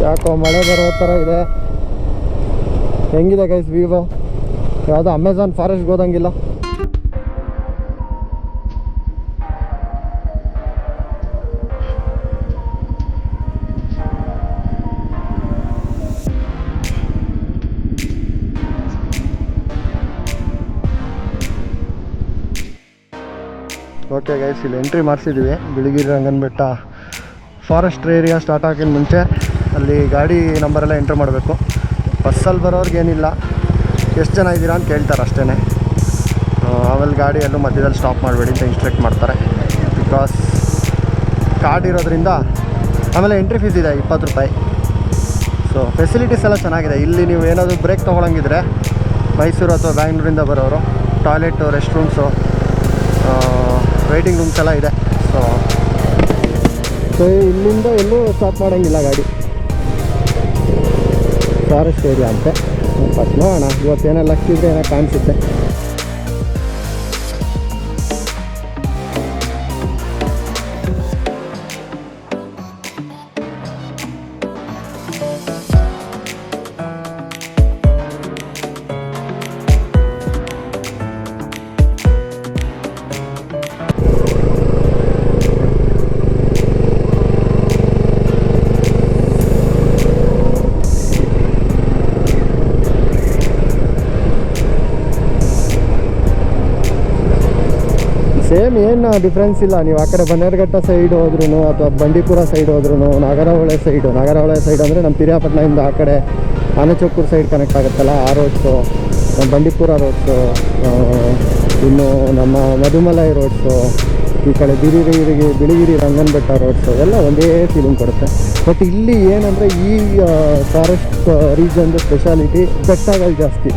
ಯಾಕೋ ಮಳೆ ಬರೋ ಥರ ಇದೆ. ಹೆಂಗಿದೆ ಗೈಸ್ ವ್ಯೂ? ಯಾವುದೋ ಅಮೆಝಾನ್ ಫಾರೆಸ್ಟ್ಗೆ ಹೋದಂಗಿಲ್ಲ. ಓಕೆ ಗೈಸ್, ಇಲ್ಲಿ entry ಮಾಡಿಸಿದ್ವಿ. Biligiri Rangana Betta forest area start ಆಗಿನ ಮುಂಚೆ ಅಲ್ಲಿ ಗಾಡಿ ನಂಬರೆಲ್ಲ ಎಂಟ್ರ್ ಮಾಡಬೇಕು. ಬಸ್ಸಲ್ಲಿ ಬರೋರ್ಗೇನಿಲ್ಲ, ಎಷ್ಟು ಜನ ಇದ್ದೀರಾ ಅಂತ ಕೇಳ್ತಾರೆ ಅಷ್ಟೇ. ಆಮೇಲೆ ಗಾಡಿಯಲ್ಲೂ ಮಧ್ಯದಲ್ಲಿ ಸ್ಟಾಪ್ ಮಾಡಬೇಡಿ ಅಂತ ಇನ್ಸ್ಟ್ರಕ್ಟ್ ಮಾಡ್ತಾರೆ. ಬಿಕಾಸ್ ಕಾರ್ಡ್ ಇರೋದ್ರಿಂದ. ಆಮೇಲೆ ಎಂಟ್ರಿ ಫೀಸ್ ಇದೆ 20 ರೂಪಾಯಿ. ಸೊ ಫೆಸಿಲಿಟೀಸ್ ಎಲ್ಲ ಚೆನ್ನಾಗಿದೆ. ಇಲ್ಲಿ ನೀವು ಏನಾದರೂ ಬ್ರೇಕ್ ತೊಗೊಳಂಗಿದ್ರೆ ಮೈಸೂರು ಅಥವಾ ಬ್ಯಾಂಗ್ಳೂರಿಂದ ಬರೋರು toilet, rest rooms, waiting rooms ಎಲ್ಲ ಇದೆ. ಸೊ ಇಲ್ಲಿಂದ ಎಲ್ಲೂ ಸ್ಟಾಪ್ ಮಾಡೋಂಗಿಲ್ಲ ಗಾಡಿ. ಫಾರೆಸ್ಟ್ ಏರಿಯಾ ಅಂತೆ. ಬಟ್ ನೋಡೋಣ, ಇವತ್ತೇನೋ ಲಕ್ಕಿದ್ರೆ ಏನೋ ಕಾಣಿಸುತ್ತೆ. ಸೇಮ್ ಏನು ಡಿಫ್ರೆನ್ಸ್ ಇಲ್ಲ. ನೀವು ಆ ಕಡೆ ಬನ್ನೇರುಘಟ್ಟ ಸೈಡ್ ಹೋದ್ರೂ ಅಥವಾ ಬಂಡೀಪುರ ಸೈಡ್ ಹೋದ್ರೂ, ನಾಗರಹೊಳೆ ಸೈಡ್ ಅಂದರೆ ನಮ್ಮ ಪಿರಿಯಾಪಟ್ಟಣದಿಂದ ಆ ಕಡೆ ಆನೆಚೊಕ್ಕೂರು ಸೈಡ್ ಕನೆಕ್ಟ್ ಆಗುತ್ತಲ್ಲ, ಆ ರೋಡ್ಸು, ನಮ್ಮ ಬಂಡೀಪುರ ರೋಡ್ಸು, ಇನ್ನು ನಮ್ಮ ಮಧುಮಲೈ ರೋಡ್ಸು, ಈ ಕಡೆ ಬಿಳಿಗಿರಿ ರಂಗನ ಬೆಟ್ಟ ರೋಡ್ಸು ಎಲ್ಲ ಒಂದೇ ಫೀಲಿಂಗ್ ಕೊಡುತ್ತೆ. ಬಟ್ ಇಲ್ಲಿ ಏನಂದರೆ ಈ ಫಾರೆಸ್ಟ್ ರೀಜನ್ದು ಸ್ಪೆಷಾಲಿಟಿ ಬೆಟ್ಟಗಳು ಜಾಸ್ತಿ.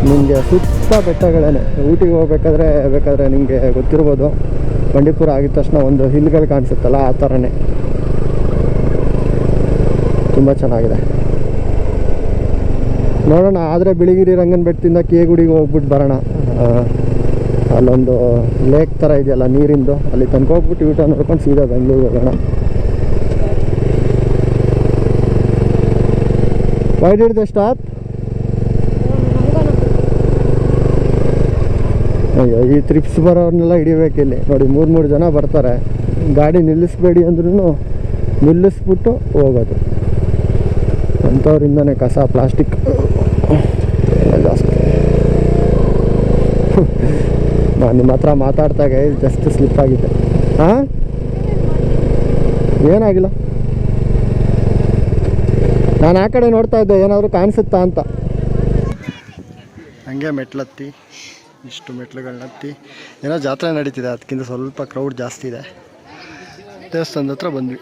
ನಿಮಗೆ ಸುತ್ತ ಬೆಟ್ಟಗಳೇ. ಊಟಿಗೆ ಬೇಕಾದರೆ ನಿಮಗೆ ಗೊತ್ತಿರ್ಬೋದು, ಬಂಡೀಪುರ ಆಗಿದ ತಕ್ಷಣ ಒಂದು ಹಿಲ್ಗಳು ಕಾಣಿಸುತ್ತಲ್ಲ, ಆ ಥರನೇ ತುಂಬ ಚೆನ್ನಾಗಿದೆ. ನೋಡೋಣ, ಆದರೆ ಬಿಳಿಗಿರಿ ರಂಗನ ಬೆಟ್ಟದಿಂದ ಕೇಗುಡಿಗೆ ಹೋಗ್ಬಿಟ್ಟು ಬರೋಣ. ಅಲ್ಲೊಂದು ಲೇಕ್ ಥರ ಇದೆಯಲ್ಲ ನೀರಿಂದು, ಅಲ್ಲಿ ತನಕ ಹೋಗ್ಬಿಟ್ಟು ಯೂಟರ್ನ್ ನೋಡ್ಕೊಂಡು ಸೀದಾ ಬೆಂಗಳೂರಿಗೆ ಹೋಗೋಣ. Why did they stop? ಅಯ್ಯೋ, ಈ ಟ್ರಿಪ್ಸ್ ಬರೋರ್ನೆಲ್ಲ ಹಿಡಿಬೇಕಿಲ್ಲಿ. ನೋಡಿ, 3 ಜನ ಬರ್ತಾರೆ. ಗಾಡಿ ನಿಲ್ಲಿಸ್ಬೇಡಿ ಅಂದ್ರೂ ನಿಲ್ಲಿಸ್ಬಿಟ್ಟು ಹೋಗೋದು. ಅಂಥವ್ರಿಂದನೇ ಕಸ, ಪ್ಲಾಸ್ಟಿಕ್ ಜಾಸ್ತಿ. ನಾನು ನಿಮ್ಮ ಹತ್ರ ಮಾತಾಡ್ತಾಗ ಜಸ್ಟ್ ಸ್ಲಿಪ್ ಆಗಿದೆ. ಹಾಂ, ಏನಾಗಿಲ್ಲ. ನಾನು ಆ ಕಡೆ ನೋಡ್ತಾ ಇದ್ದೆ ಏನಾದರೂ ಕಾಣಿಸುತ್ತಾ ಅಂತ. ಹಂಗೆ ಮೆಟ್ಲತ್ತಿ, ಇಷ್ಟು ಮೆಟ್ಲುಗಳನ್ನ ಹತ್ತಿ ಏನೋ ಜಾತ್ರೆ ನಡೀತಿದೆ, ಅದಕ್ಕಿಂತ ಸ್ವಲ್ಪ ಕ್ರೌಡ್ ಜಾಸ್ತಿ ಇದೆ. ದೇವಸ್ಥಾನದ ಹತ್ರ ಬಂದ್ವಿ.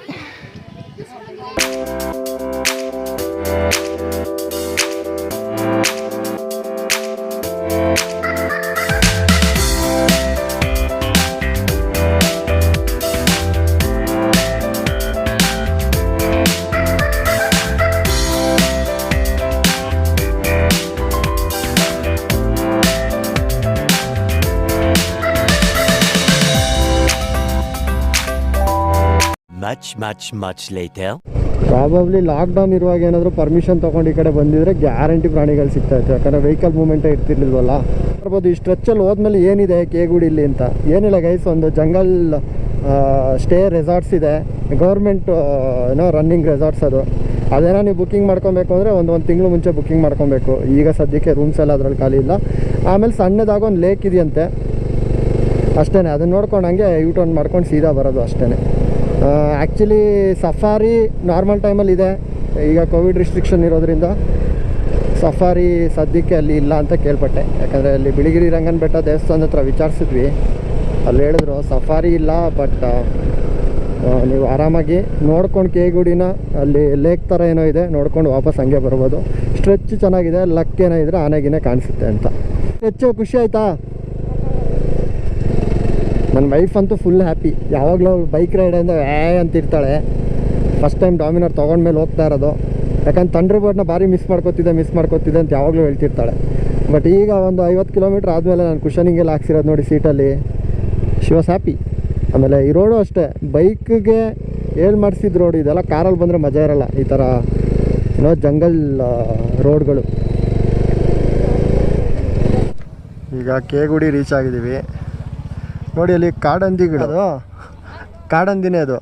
Much later. ಪ್ರಾಬಬ್ಲಿ ಲಾಕ್ಡೌನ್ ಇರುವಾಗ ಏನಾದರೂ ಪರ್ಮಿಷನ್ ತೊಗೊಂಡು ಈ ಕಡೆ ಬಂದಿದ್ರೆ ಗ್ಯಾರಂಟಿ ಪ್ರಾಣಿಗಳು ಸಿಗ್ತಾ ಇತ್ತು. ಯಾಕಂದರೆ ವೆಹಿಕಲ್ ಮೂವ್ಮೆಂಟೇ ಇರ್ತಿರ್ಲಿಲ್ವಲ್ಲ. ಬರ್ಬೋದು ಈ ಸ್ಟ್ರೆಚ್ಚಲ್ಲಿ ಹೋದ್ಮೇಲೆ ಏನಿದೆ ಕೇಗುಡಿಲಿ ಅಂತ ಏನಿಲ್ಲ ಗೈಸ್. ಒಂದು ಜಂಗಲ್ ಸ್ಟೇ ರೆಸಾರ್ಟ್ಸ್ ಇದೆ, ಗೌರ್ಮೆಂಟ್ ಏನೋ ರನ್ನಿಂಗ್ ರೆಸಾರ್ಟ್ಸ್. ಅದೇನೋ ನೀವು ಬುಕ್ಕಿಂಗ್ ಮಾಡ್ಕೊಬೇಕು ಅಂದರೆ ಒಂದು ತಿಂಗಳು ಮುಂಚೆ ಬುಕ್ಕಿಂಗ್ ಮಾಡ್ಕೊಬೇಕು. ಈಗ ಸದ್ಯಕ್ಕೆ ರೂಮ್ಸ್ ಎಲ್ಲ ಅದರಲ್ಲಿ ಖಾಲಿ ಇಲ್ಲ. ಆಮೇಲೆ ಸಣ್ಣದಾಗ ಒಂದು ಲೇಕ್ ಇದೆಯಂತೆ, ಅಷ್ಟೇ. ಅದನ್ನ ನೋಡ್ಕೊಂಡು ಹಂಗೆ ಯೂಟರ್ನ್ ಮಾಡ್ಕೊಂಡು ಸೀದಾ ಬರೋದು ಅಷ್ಟೇ. ಆ್ಯಕ್ಚುಲಿ ಸಫಾರಿ ನಾರ್ಮಲ್ ಟೈಮಲ್ಲಿ ಇದೆ. ಈಗ ಕೋವಿಡ್ ರಿಸ್ಟ್ರಿಕ್ಷನ್ ಇರೋದ್ರಿಂದ ಸಫಾರಿ ಸದ್ಯಕ್ಕೆ ಅಲ್ಲಿ ಇಲ್ಲ ಅಂತ ಕೇಳ್ಪಟ್ಟೆ. ಯಾಕಂದರೆ ಅಲ್ಲಿ ಬಿಳಿಗಿರಿ ರಂಗನ ಬೆಟ್ಟ ದೇವಸ್ಥಾನದ ಹತ್ರ ವಿಚಾರಿಸಿದ್ವಿ, ಅಲ್ಲಿ ಹೇಳಿದ್ರು ಸಫಾರಿ ಇಲ್ಲ, ಬಟ್ ನೀವು ಆರಾಮಾಗಿ ನೋಡ್ಕೊಂಡು ಕೇಗುಡಿನ ಅಲ್ಲಿ ಲೇಕ್ ಥರ ಏನೋ ಇದೆ ನೋಡ್ಕೊಂಡು ವಾಪಸ್ ಹಂಗೆ ಬರ್ಬೋದು. ಸ್ಟ್ರೆಚ್ ಚೆನ್ನಾಗಿದೆ, ಲಕ್ ಏನೋ ಇದ್ರೆ ಆನೆಗಿನೇ ಕಾಣಿಸುತ್ತೆ ಅಂತ. ಸ್ಟ್ರೆಚ್ಚು ಖುಷಿ ಆಯಿತಾ? ನನ್ನ ವೈಫ್ ಅಂತೂ ಫುಲ್ ಹ್ಯಾಪಿ. ಯಾವಾಗಲೂ ಬೈಕ್ ರೈಡ್ ಅಂದರೆ ಅಂತಿರ್ತಾಳೆ. ಫಸ್ಟ್ ಟೈಮ್ ಡಾಮಿನರ್ ತೊಗೊಂಡ್ಮೇಲೆ ಹೋಗ್ತಾ ಇರೋದು. ಯಾಕಂದ್ರೆ ಥಂಡರ್ಬರ್ಡ್ನ ಭಾರಿ ಮಿಸ್ ಮಾಡ್ಕೋತಿದ್ದೆ ಅಂತ ಯಾವಾಗಲೂ ಹೇಳ್ತಿರ್ತಾಳೆ. ಬಟ್ ಈಗ ಒಂದು 50 ಕಿಲೋಮೀಟ್ರ್ ಆದಮೇಲೆ ನಾನು ಕುಷನಿಂಗೆಲ್ಲ ಹಾಕ್ಸಿರೋದು ನೋಡಿ ಸೀಟಲ್ಲಿ. She was happy. ಆಮೇಲೆ ಈ ರೋಡು ಅಷ್ಟೇ, ಬೈಕ್ಗೆ ಮಾಡಿಸಿದ ರೋಡು ಇದೆಲ್ಲ. ಕಾರಲ್ಲಿ ಬಂದರೆ ಮಜಾ ಇರೋಲ್ಲ. ಈ ಥರ ಏನೋ ಜಂಗಲ್ ರೋಡ್ಗಳು. ಈಗ ಕೇಗುಡಿ ರೀಚ್ ಆಗಿದ್ದೀವಿ. ನೋಡಿ ಅಲ್ಲಿ ಕಾಡಂದಿಗಳು, ಅದು ಕಾಡಂದಿನೇ ಅದು.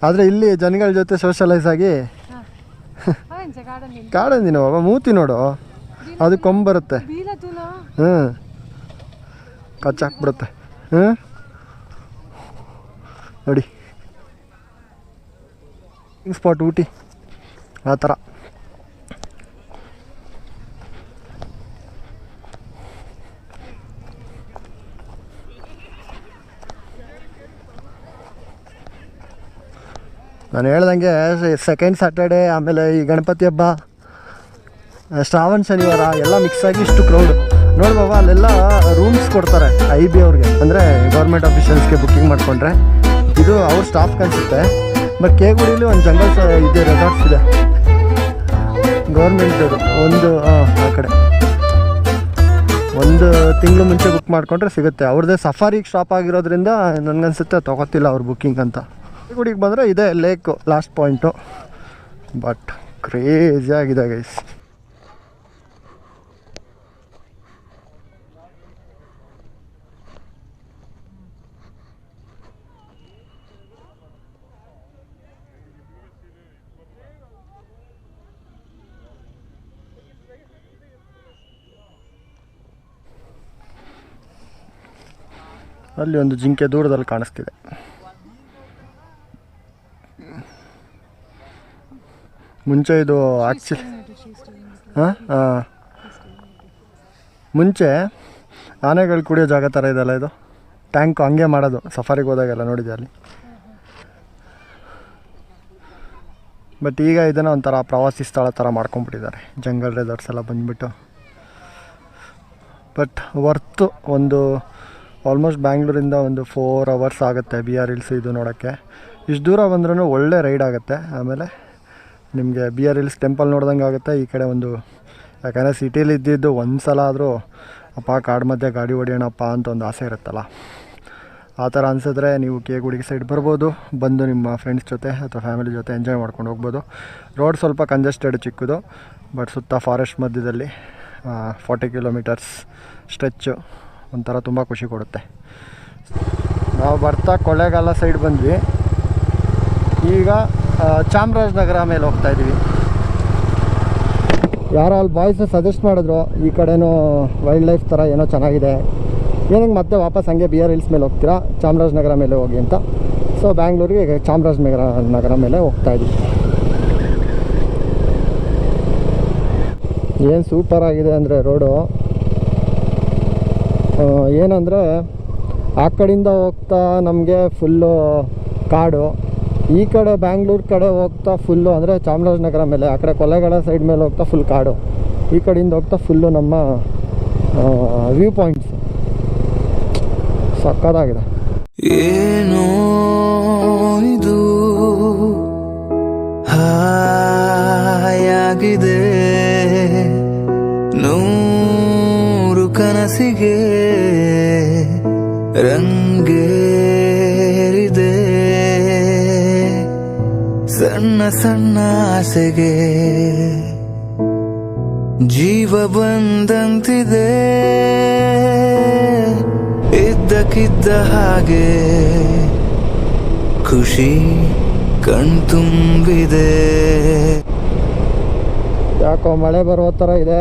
ಆದರೆ ಇಲ್ಲಿ ಜನಗಳ ಜೊತೆ ಸೋಷಲೈಸ್ ಆಗಿ ಕಾಡಂದಿನ ಬಾಬಾ ಮೂತಿ ನೋಡು, ಅದು ಕೊಂಬರುತ್ತೆ. ಹ್ಞೂ ಕಚ್ಚಾಕ್ಬಿಡುತ್ತೆ. ಹ್ಞೂ ನೋಡಿ ಸ್ಪಾಟ್ ಊಟಿ ಆ ಥರ. ನಾನು ಹೇಳ್ದಂಗೆ ಸೆಕೆಂಡ್ ಸ್ಯಾಟರ್ಡೇ, ಆಮೇಲೆ ಈ ಗಣಪತಿ ಹಬ್ಬ, ಶ್ರಾವಣ ಶನಿವಾರ ಎಲ್ಲ ಮಿಕ್ಸ್ ಆಗಿ ಇಷ್ಟು ಕ್ರೌಡ್. ನೋಡಿ ಬಾಬಾ ಅಲ್ಲೆಲ್ಲ ರೂಮ್ಸ್ ಕೊಡ್ತಾರೆ IB ಅವ್ರಿಗೆ, ಅಂದರೆ ಗೌರ್ಮೆಂಟ್ ಆಫೀಷಿಯಲ್ಸ್ಗೆ ಬುಕ್ಕಿಂಗ್ ಮಾಡಿಕೊಂಡ್ರೆ. ಇದು ಅವ್ರ ಸ್ಟಾಫ್ ಅನಿಸುತ್ತೆ. ಬಟ್ ಕೇಗುಡಿಲಿ ಒಂದು ಜಂಗಲ್ ಇದೆ, ರೆಸಾರ್ಟ್ಸ್ ಇದೆ ಗೌರ್ಮೆಂಟದು. ಒಂದು ಆ ಕಡೆ ಒಂದು ತಿಂಗಳು ಮುಂಚೆ ಬುಕ್ ಮಾಡಿಕೊಂಡ್ರೆ ಸಿಗುತ್ತೆ. ಅವ್ರದ್ದೇ ಸಫಾರಿಗೆ ಸ್ಟಾಪ್ ಆಗಿರೋದ್ರಿಂದ ನನಗನ್ಸುತ್ತೆ ತೊಗೋತಿಲ್ಲ ಅವ್ರು ಬುಕ್ಕಿಂಗ್ ಅಂತ. ಗುಡಿಗೆ ಬಂದರೆ ಇದೆ lake last point. But crazy ಆಗಿದೆ ಗೈಸ್. ಅಲ್ಲಿ ಒಂದು ಜಿಂಕೆ ದೂರದಲ್ಲಿ ಕಾಣಿಸ್ತಿದೆ. ಮುಂಚೆ ಇದು ಆ್ಯಕ್ಚುಲಿ ಮುಂಚೆ ಆನೆಗಳು ಕುಡಿಯೋ ಜಾಗ ಥರ ಇದೆಲ್ಲ, ಇದು ಟ್ಯಾಂಕು ಹಂಗೆ ಮಾಡೋದು ಸಫಾರಿಗೆ ಹೋದಾಗೆಲ್ಲ ನೋಡಿದೆ ಅಲ್ಲಿ. ಬಟ್ ಈಗ ಇದನ್ನು ಒಂಥರ ಪ್ರವಾಸಿ ಸ್ಥಳ ಥರ ಮಾಡ್ಕೊಂಡ್ಬಿಟ್ಟಿದ್ದಾರೆ, ಜಂಗಲ್ ರೆಸಾರ್ಟ್ಸ್ ಎಲ್ಲ ಬಂದುಬಿಟ್ಟು. ಬಟ್ ವರ್ತು ಒಂದು ಆಲ್ಮೋಸ್ಟ್ ಬ್ಯಾಂಗ್ಳೂರಿಂದ ಒಂದು 4 hours ಆಗುತ್ತೆ BR ಹಿಲ್ಸ್ ಇದು ನೋಡೋಕ್ಕೆ. ಇಷ್ಟು ದೂರ ಬಂದ್ರೂ ಒಳ್ಳೆ ರೈಡ್ ಆಗುತ್ತೆ. ಆಮೇಲೆ ನಿಮಗೆ BR ಹಿಲ್ಸ್ ಟೆಂಪಲ್ ನೋಡ್ದಂಗೆ ಆಗುತ್ತೆ. ಈ ಕಡೆ ಒಂದು, ಯಾಕಂದರೆ ಸಿಟೀಲಿ ಇದ್ದಿದ್ದು ಒಂದು ಸಲ ಆದರೂ ಅಪ್ಪ ಕಾಡು ಮಧ್ಯೆ ಗಾಡಿ ಹೊಡಿಯೋಣಪ್ಪ ಅಂತ ಒಂದು ಆಸೆ ಇರುತ್ತಲ್ಲ, ಆ ಥರ ಅನಿಸಿದ್ರೆ ನೀವು ಕೇಗುಡಿ ಸೈಡ್ ಬರ್ಬೋದು. ಬಂದು ನಿಮ್ಮ ಫ್ರೆಂಡ್ಸ್ ಜೊತೆ ಅಥವಾ ಫ್ಯಾಮಿಲಿ ಜೊತೆ ಎಂಜಾಯ್ ಮಾಡ್ಕೊಂಡು ಹೋಗ್ಬೋದು. ರೋಡ್ ಸ್ವಲ್ಪ ಕಂಜೆಸ್ಟೆಡ್ ಚಿಕ್ಕದು, ಬಟ್ ಸುತ್ತ ಫಾರೆಸ್ಟ್ ಮಧ್ಯದಲ್ಲಿ 40 kilometers ಸ್ಟ್ರೆಚ್ಚು, ಒಂಥರ ತುಂಬ ಖುಷಿ ಕೊಡುತ್ತೆ. ನಾವು ಬರ್ತಾ ಕೊಳ್ಳೇಗಾಲ ಸೈಡ್ ಬಂದ್ವಿ. ಈಗ ಚಾಮರಾಜನಗರ ಮೇಲೆ ಹೋಗ್ತಾಯಿದ್ದೀವಿ. ಯಾರೋ ಅಲ್ಲಿ ಬಾಯ್ಸ್ ಸಜೆಸ್ಟ್ ಮಾಡಿದ್ರು, ಈ ಕಡೆನೂ ವೈಲ್ಡ್ ಲೈಫ್ ಥರ ಏನೋ ಚೆನ್ನಾಗಿದೆ, ಏನಂಗೆ ಮತ್ತೆ ವಾಪಸ್ ಹಂಗೆ BR ಹಿಲ್ಸ್ ಮೇಲೆ ಹೋಗ್ತೀರಾ, ಚಾಮರಾಜನಗರ ಮೇಲೆ ಹೋಗಿ ಅಂತ. ಸೊ ಬ್ಯಾಂಗ್ಳೂರಿಗೆ ಚಾಮರಾಜನಗರ ಮೇಲೆ ಹೋಗ್ತಾಯಿದ್ವಿ. ಏನು ಸೂಪರಾಗಿದೆ ಅಂದರೆ ರೋಡು, ಏನಂದರೆ ಆ ಕಡೆಯಿಂದ ಹೋಗ್ತಾ ನಮಗೆ ಫುಲ್ಲು ಕಾಡು, ಈ ಕಡೆ ಬ್ಯಾಂಗ್ಳೂರು ಕಡೆ ಹೋಗ್ತಾ ಫುಲ್ಲು ಅಂದರೆ ಚಾಮರಾಜನಗರ ಮೇಲೆ, ಆ ಕಡೆ ಕೊಳ್ಳೇಗಾಲ ಸೈಡ್ ಮೇಲೆ ಹೋಗ್ತಾ ಫುಲ್ ಕಾಡು, ಈ ಕಡೆಯಿಂದ ಹೋಗ್ತಾ ಫುಲ್ಲು ನಮ್ಮ ವ್ಯೂ ಪಾಯಿಂಟ್ಸ್. ಸಕ್ಕತ್ತಾಗಿದೆ. ಏನೋ ಇದು ಹಾಯಾಗಿದೆ, ನೂರು ಕನಸಿಗೆ ರಂಗೇರಿದೆ, ಸಣ್ಣ ಸಣ್ಣ ಆಸೆಗೆ ಜೀವ ಬಂದಂತಿದೆ, ಇದ್ದಕ್ಕಿದ್ದ ಹಾಗೆ ಖುಷಿ ಕಣ್ತುಂಬಿದೆ. ಯಾಕೋ ಮಳೆ ಬರೋ ಥರ ಇದೆ.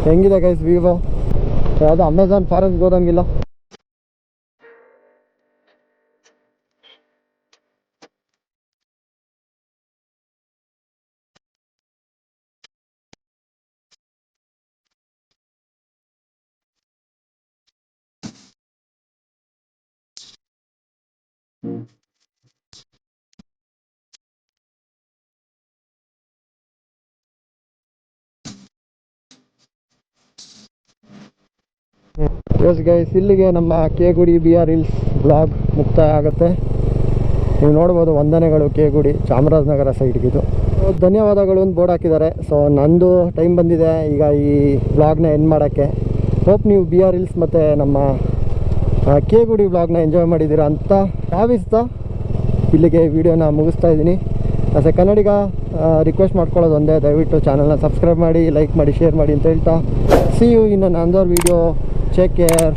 ಹೆಂಗಿದೆ ಗೈಸ್ ವ್ಯೂ? ಯಾವುದೋ ಅಮೆಝಾನ್ ಫಾರೆಸ್ಟ್ ಹೋದಂಗಿಲ್ಲ. ಎಸ್ ಗೈಸ್, ಇಲ್ಲಿಗೆ ನಮ್ಮ ಕೇಗುಡಿ BR ಹಿಲ್ಸ್ ಬ್ಲಾಗ್ ಮುಕ್ತಾಯ ಆಗುತ್ತೆ. ನೀವು ನೋಡ್ಬೋದು, ವಂದನೆಗಳು ಕೇಗುಡಿ ಚಾಮರಾಜನಗರ ಸೈಡ್ಗಿದು. ಧನ್ಯವಾದಗಳು ಅಂತ ಬೋರ್ಡ್ ಹಾಕಿದ್ದಾರೆ. ಸೊ ನಂದು ಟೈಮ್ ಬಂದಿದೆ ಈಗ ಈ ಬ್ಲಾಗ್ನ ಎಂಡ್ ಮಾಡೋಕ್ಕೆ. ಹೋಪ್ ನೀವು BR ಹಿಲ್ಸ್ ಮತ್ತು ನಮ್ಮ ಕೇಗುಡಿ ಬ್ಲಾಗ್ನ ಎಂಜಾಯ್ ಮಾಡಿದ್ದೀರಾ ಅಂತ ಭಾವಿಸ್ತಾ ಇಲ್ಲಿಗೆ ವಿಡಿಯೋನ ಮುಗಿಸ್ತಾ ಇದ್ದೀನಿ. ಆಸ್ ಎ ಕನ್ನಡಿಗ ರಿಕ್ವೆಸ್ಟ್ ಮಾಡ್ಕೊಳ್ಳೋದು ಒಂದೇ, ದಯವಿಟ್ಟು ಚಾನಲ್ನ ಸಬ್ಸ್ಕ್ರೈಬ್ ಮಾಡಿ, ಲೈಕ್ ಮಾಡಿ, ಶೇರ್ ಮಾಡಿ ಅಂತ ಹೇಳ್ತಾ see you in another video. Take care.